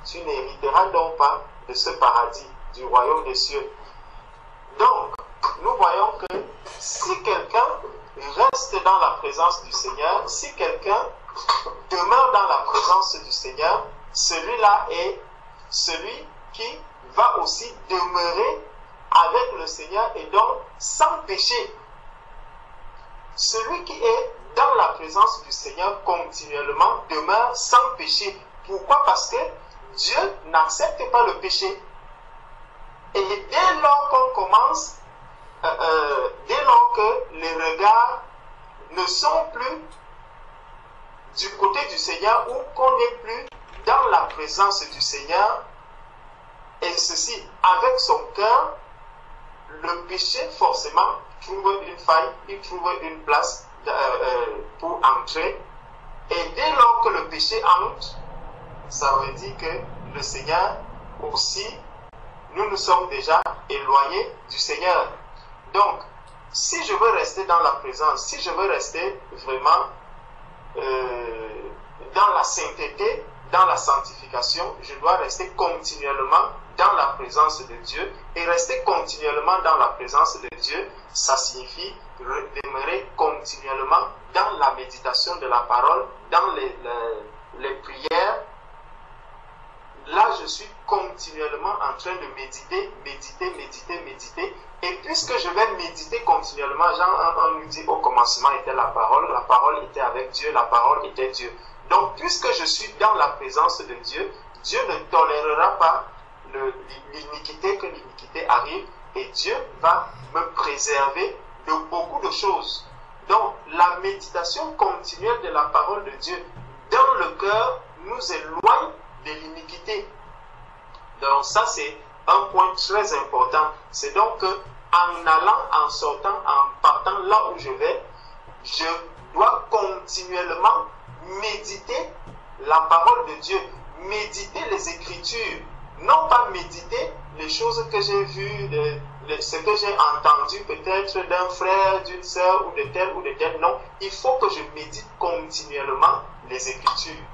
Tu n'hériteras donc pas de ce paradis, du royaume des cieux. Donc, nous voyons que si quelqu'un reste dans la présence du Seigneur, si quelqu'un demeure dans la présence du Seigneur, celui-là est celui qui va aussi demeurer avec le Seigneur et donc sans péché. Celui qui est dans la présence du Seigneur continuellement demeure sans péché. Pourquoi? Parce que Dieu n'accepte pas le péché. Et dès lors qu'on commence, dès lors que les regards ne sont plus du côté du Seigneur ou qu'on n'est plus dans la présence du Seigneur, et ceci avec son cœur, le péché forcément trouve une faille, il trouve une place pour entrer. Et dès lors que le péché entre, ça veut dire que le Seigneur aussi, nous nous sommes déjà éloignés du Seigneur. Donc, si je veux rester dans la présence, si je veux rester vraiment dans la sainteté, dans la sanctification, je dois rester continuellement dans la présence de Dieu. Et rester continuellement dans la présence de Dieu, ça signifie demeurer continuellement dans la méditation de la parole, dans les prières. Là, je suis continuellement en train de méditer. Et puisque je vais méditer continuellement, Jean 1 nous dit au commencement était la parole était avec Dieu, la parole était Dieu. Donc, puisque je suis dans la présence de Dieu, Dieu ne tolérera pas l'iniquité, que l'iniquité arrive, et Dieu va me préserver de beaucoup de choses. Donc, la méditation continuelle de la parole de Dieu dans le cœur nous éloigne de l'iniquité. Donc, ça, c'est un point très important. C'est donc en allant, en sortant, en partant là où je vais, je dois continuellement méditer la parole de Dieu, méditer les Écritures, non pas méditer les choses que j'ai vues, ce que j'ai entendu peut-être d'un frère, d'une sœur ou de tel. Non, il faut que je médite continuellement les Écritures.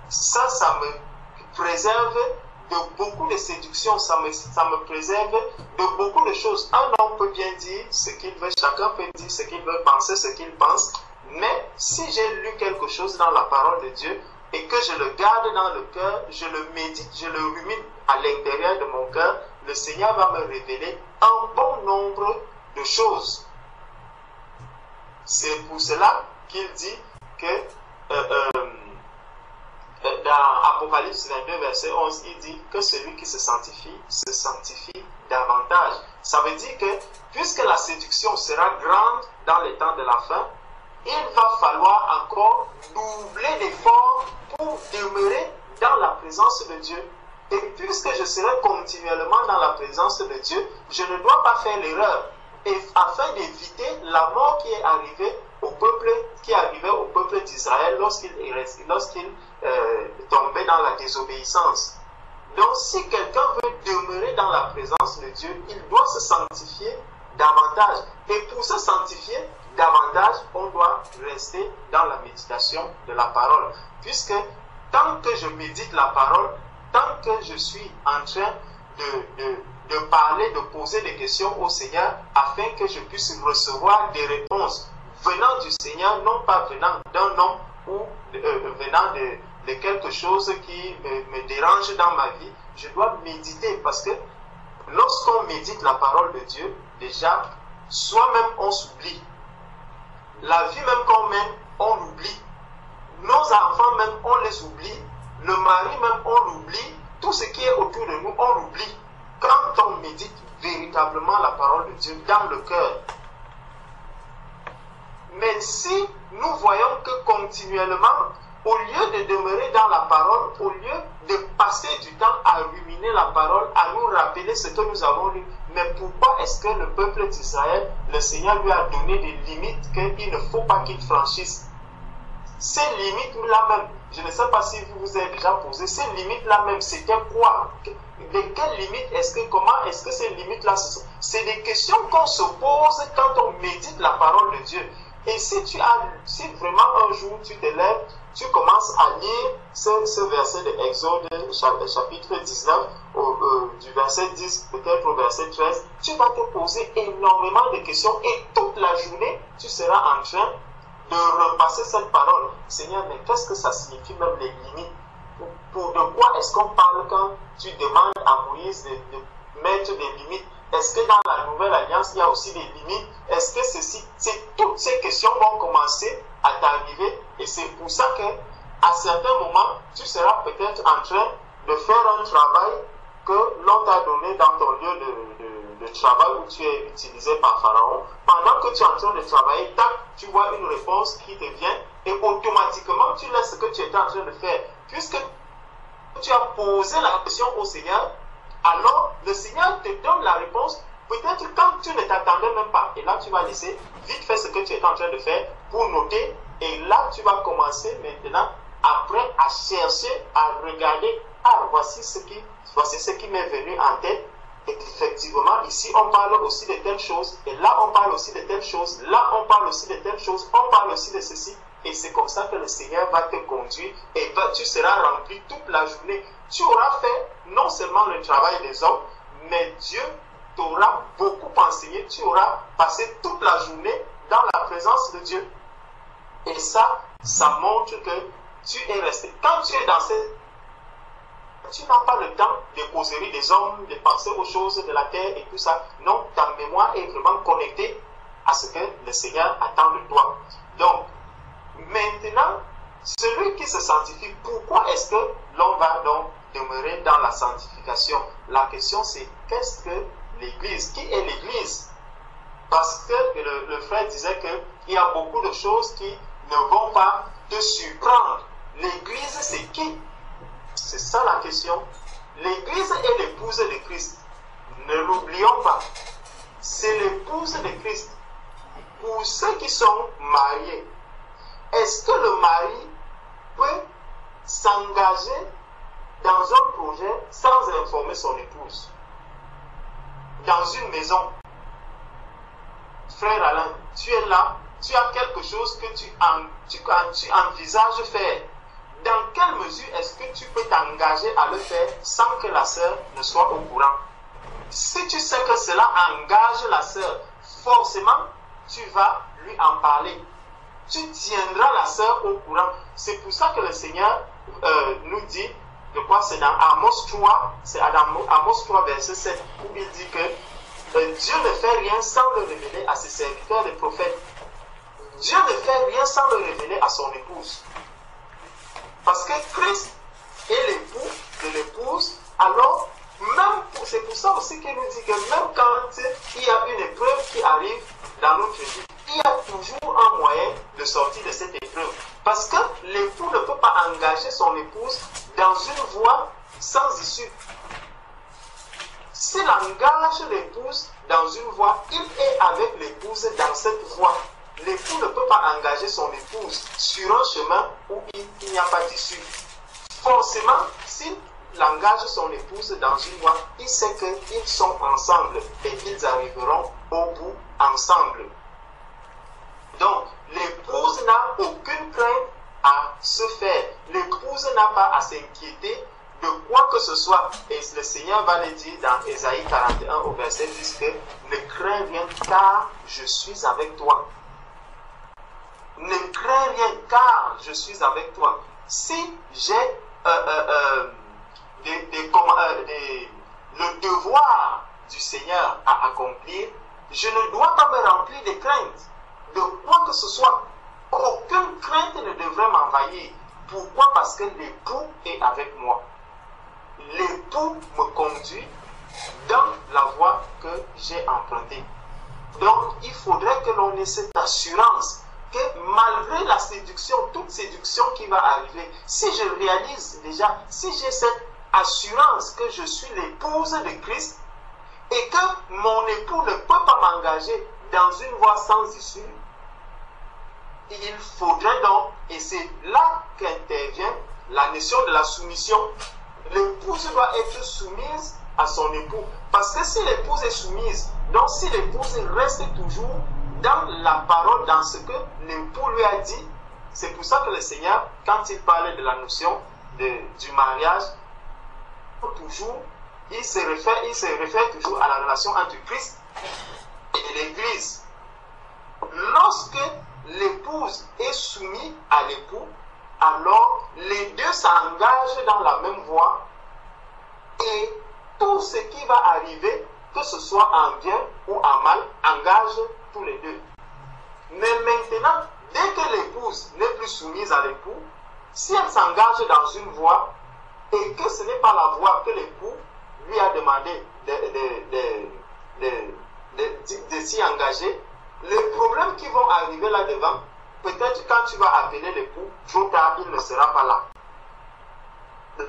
Ça me préserve de beaucoup de séductions, ça me préserve de beaucoup de choses. Un homme peut bien dire ce qu'il veut, chacun peut dire ce qu'il veut, penser ce qu'il pense, mais si j'ai lu quelque chose dans la parole de Dieu et que je le garde dans le cœur, je le médite, je le rumine à l'intérieur de mon cœur, le Seigneur va me révéler un bon nombre de choses. C'est pour cela qu'il dit que dans Apocalypse 22, verset 11, il dit que celui qui se sanctifie davantage. Ça veut dire que puisque la séduction sera grande dans les temps de la fin, il va falloir encore doubler d'efforts pour demeurer dans la présence de Dieu. Et puisque je serai continuellement dans la présence de Dieu, je ne dois pas faire l'erreur. Et afin d'éviter la mort qui est arrivée au peuple d'Israël lorsqu'il tombait dans la désobéissance. Donc si quelqu'un veut demeurer dans la présence de Dieu, il doit se sanctifier davantage. Et pour se sanctifier davantage, on doit rester dans la méditation de la parole. Puisque tant que je médite la parole, tant que je suis en train de parler, de poser des questions au Seigneur, afin que je puisse recevoir des réponses venant du Seigneur, non pas venant d'un homme ou venant de quelque chose qui me dérange dans ma vie, je dois méditer, parce que lorsqu'on médite la parole de Dieu, déjà, soi-même on s'oublie. La vie même qu'on mène, on l'oublie. Nos enfants même, on les oublie. Le mari même, on l'oublie. Tout ce qui est autour de nous, on l'oublie. Quand on médite véritablement la parole de Dieu dans le cœur. Mais si nous voyons que continuellement, au lieu de demeurer dans la parole, au lieu de passer du temps à ruminer la parole, à nous rappeler ce que nous avons lu, mais pourquoi est-ce que le peuple d'Israël, le Seigneur lui a donné des limites qu'il ne faut pas qu'il franchisse? Ces limites-là même, je ne sais pas si vous vous êtes déjà posé, ces limites-là même, c'était quoi? De quelles limites comment est-ce que ces limites-là se sont? C'est des questions qu'on se pose quand on médite la parole de Dieu. Et si vraiment un jour tu te lèves, tu commences à lire ce verset de Exode, chapitre 19, du verset 10 peut-être au verset 13, tu vas te poser énormément de questions et toute la journée, tu seras en train de repasser cette parole. Seigneur, mais qu'est-ce que ça signifie même les limites? De quoi est-ce qu'on parle quand tu demandes à Moïse de mettre des limites? Est-ce que dans la nouvelle alliance, il y a aussi des limites? Est-ce que toutes ces questions vont commencer à t'arriver? Et c'est pour ça qu'à certains moments, tu seras peut-être en train de faire un travail que l'on t'a donné dans ton lieu de travail où tu es utilisé par Pharaon. Pendant que tu es en train de travailler, tu vois une réponse qui te vient et automatiquement, tu laisses ce que tu étais en train de faire. Puisque tu as posé la question au Seigneur, alors le Seigneur te donne la réponse, peut-être quand tu ne t'attendais même pas. Et là, tu vas laisser vite faire ce que tu es en train de faire pour noter. Et là, tu vas commencer maintenant, après, à chercher, à regarder. Ah, voici ce qui m'est venu en tête. Et effectivement, ici, on parle aussi de telles choses. Et là, on parle aussi de telles choses. Là, on parle aussi de telles choses. On parle aussi de ceci. Et c'est comme ça que le Seigneur va te conduire. Et tu seras rempli toute la journée. Tu auras fait non seulement le travail des hommes, mais Dieu t'aura beaucoup enseigné. Tu auras passé toute la journée dans la présence de Dieu. Et ça montre que tu es resté. Quand tu es dans tu n'as pas le temps de causerie des hommes, de penser aux choses de la terre et tout ça. Non, ta mémoire est vraiment connectée à ce que le Seigneur attend de toi. Donc, maintenant, celui qui se sanctifie, pourquoi est-ce que l'on va donc demeurer dans la sanctification? La question c'est, qu'est-ce que l'Église? Qui est l'Église? Parce que le frère disait qu'il y a beaucoup de choses qui ne vont pas te surprendre. L'Église, c'est qui? C'est ça la question. L'Église est l'épouse de Christ. Ne l'oublions pas. C'est l'épouse de Christ. Pour ceux qui sont mariés, est-ce que le mari peut s'engager dans un projet sans informer son épouse? Dans une maison, frère Alain, tu es là, tu as quelque chose que tu envisages faire. Dans quelle mesure est-ce que tu peux t'engager à le faire sans que la sœur ne soit au courant? Si tu sais que cela engage la sœur, forcément, tu vas lui en parler. Tu tiendras la sœur au courant. C'est pour ça que le Seigneur nous dit, de quoi c'est dans Amos 3, c'est Amos 3, verset 7, où il dit que Dieu ne fait rien sans le révéler à ses serviteurs, les prophètes. Dieu ne fait rien sans le révéler à son épouse. Parce que Christ est l'époux de l'épouse, alors c'est pour ça aussi qu'il nous dit que même quand il y a une épreuve qui arrive dans notre vie, il y a toujours un moyen de sortir de cette épreuve. Parce que l'époux ne peut pas engager son épouse dans une voie sans issue. S'il engage l'épouse dans une voie, il est avec l'épouse dans cette voie. L'époux ne peut pas engager son épouse sur un chemin où il n'y a pas d'issue. Forcément, s'il engage son épouse dans une voie, il sait qu'ils sont ensemble et qu'ils arriveront au bout ensemble. Donc, l'épouse n'a aucune crainte à se faire. L'épouse n'a pas à s'inquiéter de quoi que ce soit. Et le Seigneur va le dire dans Ésaïe 41 au verset 10 que ne crains rien car je suis avec toi. Ne crains rien car je suis avec toi. Si j'ai le devoir du Seigneur à accomplir, je ne dois pas me remplir de crainte de quoi que ce soit. Aucune crainte ne devrait m'envahir. Pourquoi? Parce que l'époux est avec moi. L'époux me conduit dans la voie que j'ai empruntée. Donc, il faudrait que l'on ait cette assurance que malgré la séduction, toute séduction qui va arriver, si je réalise déjà, si j'ai cette assurance que je suis l'épouse de Christ et que mon époux ne peut pas m'engager dans une voie sans issue, il faudrait donc, et c'est là qu'intervient la notion de la soumission. L'épouse doit être soumise à son époux. Parce que si l'épouse est soumise, donc si l'épouse reste toujours dans la parole, dans ce que l'époux lui a dit, c'est pour ça que le Seigneur, quand il parlait de la notion du mariage, toujours, il se réfère toujours à la relation entre Christ et l'Église. Lorsque l'épouse est soumise à l'époux, alors les deux s'engagent dans la même voie et tout ce qui va arriver, que ce soit en bien ou en mal, engage tous les deux. Mais maintenant, dès que l'épouse n'est plus soumise à l'époux, si elle s'engage dans une voie et que ce n'est pas la voie que l'époux lui a demandé de s'y engager, les problèmes qui vont arriver là-devant, peut-être quand tu vas appeler l'époux, trop tard, il ne sera pas là.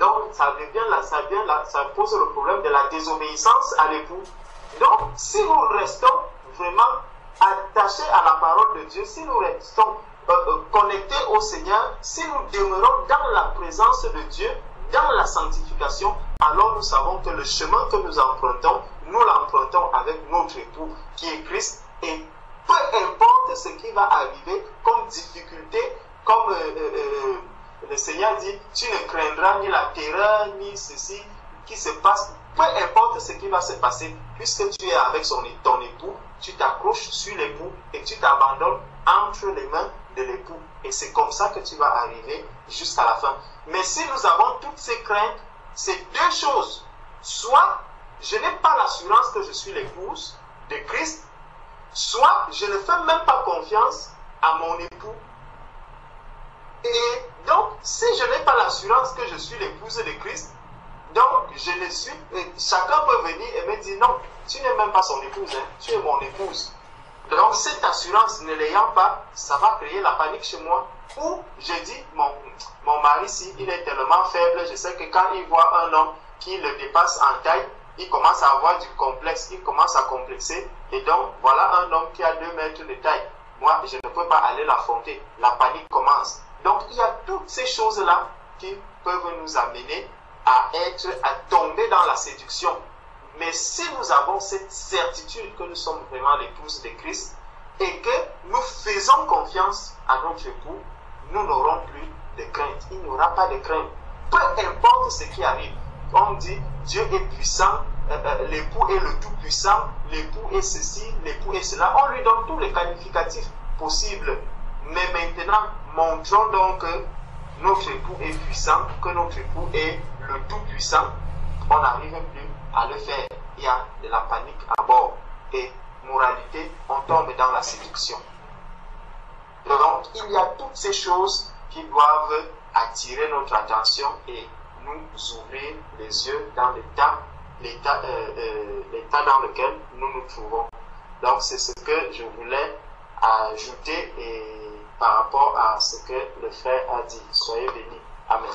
Donc, ça pose le problème de la désobéissance à l'époux. Donc, si nous restons vraiment attachés à la parole de Dieu, si nous restons connectés au Seigneur, si nous demeurons dans la présence de Dieu, dans la sanctification, alors nous savons que le chemin que nous empruntons, nous l'empruntons avec notre époux qui est Christ, et peu importe ce qui va arriver comme difficulté, comme le Seigneur dit, tu ne craindras ni la terreur, ni ceci qui se passe, peu importe ce qui va se passer, puisque tu es avec ton époux, tu t'accroches sur l'époux et tu t'abandonnes entre les mains de l'époux. Et c'est comme ça que tu vas arriver jusqu'à la fin. Mais si nous avons toutes ces craintes, c'est deux choses. Soit je n'ai pas l'assurance que je suis l'épouse de Christ, soit je ne fais même pas confiance à mon époux. Et donc, si je n'ai pas l'assurance que je suis l'épouse de Christ, donc je le suis, et chacun peut venir et me dire non, tu n'es même pas son épouse, hein, tu es mon épouse. Donc cette assurance, ne l'ayant pas, ça va créer la panique chez moi. Ou je dis, mon mari, si il est tellement faible, je sais que quand il voit un homme qui le dépasse en taille, il commence à avoir du complexe, il commence à complexer. Et donc, voilà un homme qui a 2 mètres de taille. Moi, je ne peux pas aller l'affronter. La panique commence. Donc, il y a toutes ces choses-là qui peuvent nous amener à tomber dans la séduction. Mais si nous avons cette certitude que nous sommes vraiment l'épouse de Christ et que nous faisons confiance à notre époux, nous n'aurons plus de crainte. Il n'y aura pas de crainte. Peu importe ce qui arrive. On dit, Dieu est puissant, l'époux est le tout-puissant, l'époux est ceci, l'époux est cela. On lui donne tous les qualificatifs possibles. Mais maintenant, montrons donc que notre époux est puissant, que notre époux est le tout-puissant. On n'arrive plus à le faire. Il y a de la panique à bord. Et moralité, on tombe dans la séduction. Donc, il y a toutes ces choses qui doivent attirer notre attention et nous ouvrir les yeux dans l'état dans lequel nous nous trouvons. Donc, c'est ce que je voulais ajouter et par rapport à ce que le frère a dit. Soyez bénis. Amen.